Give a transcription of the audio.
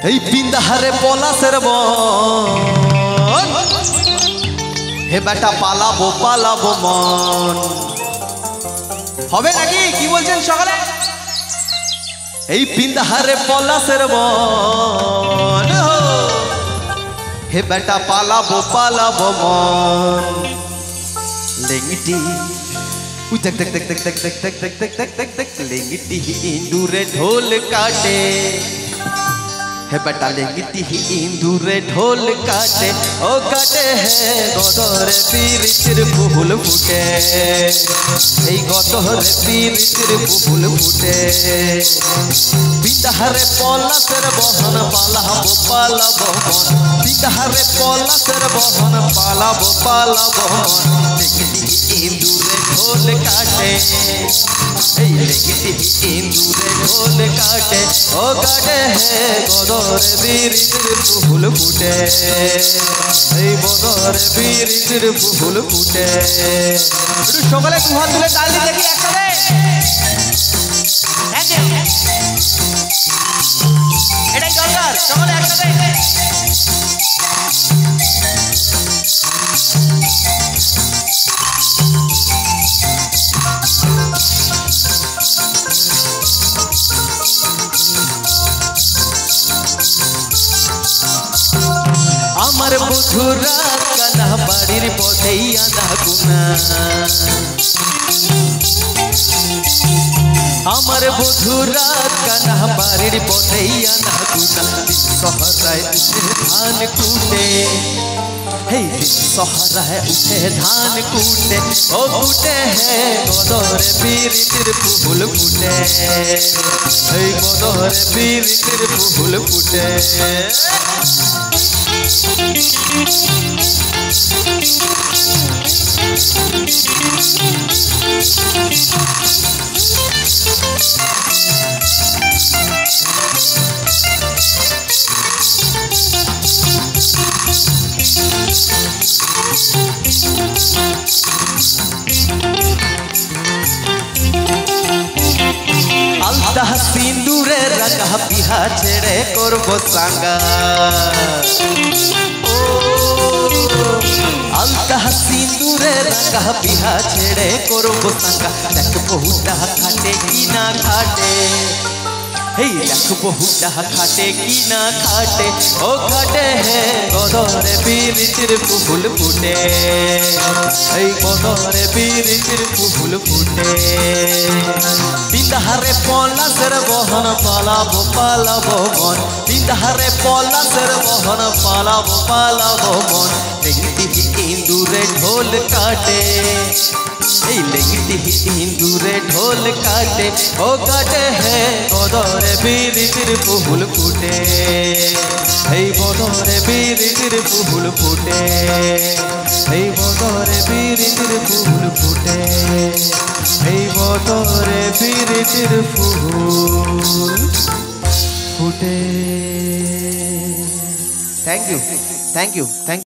এই পিন্দাহারে পলাশের মন হে বেটা পালাবো পালাবো মন হবে নাকি কি বলছেন সকালে এই পিন্দাহারে পলাশের মন হে বেটা পালাবো পালাবো মন লেঙ্গিটি उई तक तक तक तक तक तक तक तक तक तक तक तक लेंगिटी इंदूरे ढोल काटे है बेटा लेंगिटी इंदूरे ढोल काटे ओ काटे है गदरे पीर चिर फूल फुटे এই গদরে পীর চির ফুল ফুটে বিদাহারে পলাশের বহন পালাবো পালাবো বিদাহারে পলাশের বহন পালাবো পালাবো লেঙ্গিটি इंदूरे ढोल काटे लेंगिटी इंदूरे ढोल काटे ओ काटे है गदरे पीर चिर फूल फुटे बदरे पीर चिर फूल फुटे সকালে দু হাত তুলে তালি দেখি একসাথে এটাই দরকার সকালে একসাথে আমার বধুরা কানা বাড়ির পথেই আনা গুনা আমার বধুরা কানা বাড়ির পথেই আনা গুনা সহরায় উঠে ধান কুটে हे সহরায় উঠে ধান কুটে ও কুটে হে গদরে পীর চির ফুল ফুটে এই গদরে পীর চির ফুল ফুটে আলতা সিন্দুরে রাগা বিহা ছেড়ে করব সাঙ্গা আলতা সিন্দুরে রাগা বিহা ছেড়ে করব সাঙ্গা দেখ বহুটা খাটে কি না খাটে हे देख बहुटा खाटे की ना खाटे ओ खाटे है गदरे पीर चिर फूल फुटे हे गदरे पीर चिर फूल फुटे बिंदाहारे पलाशेर बहन पालाबो पालाबो मन बिंदाहारे पलाशेर बहन पालाबो पालाबो मन लेंगिटी इंदूरे ढोल काटे लेंगिटी इंदूरे ढोल काटे ओ काटे है गदरे पीर चिर फूल फुटे हे गदरे पीर चिर फूल फुटे हे गदरे पीर चिर फूल फुटे हे गदरे पीर चिर फूल फुटे thank you thank you thank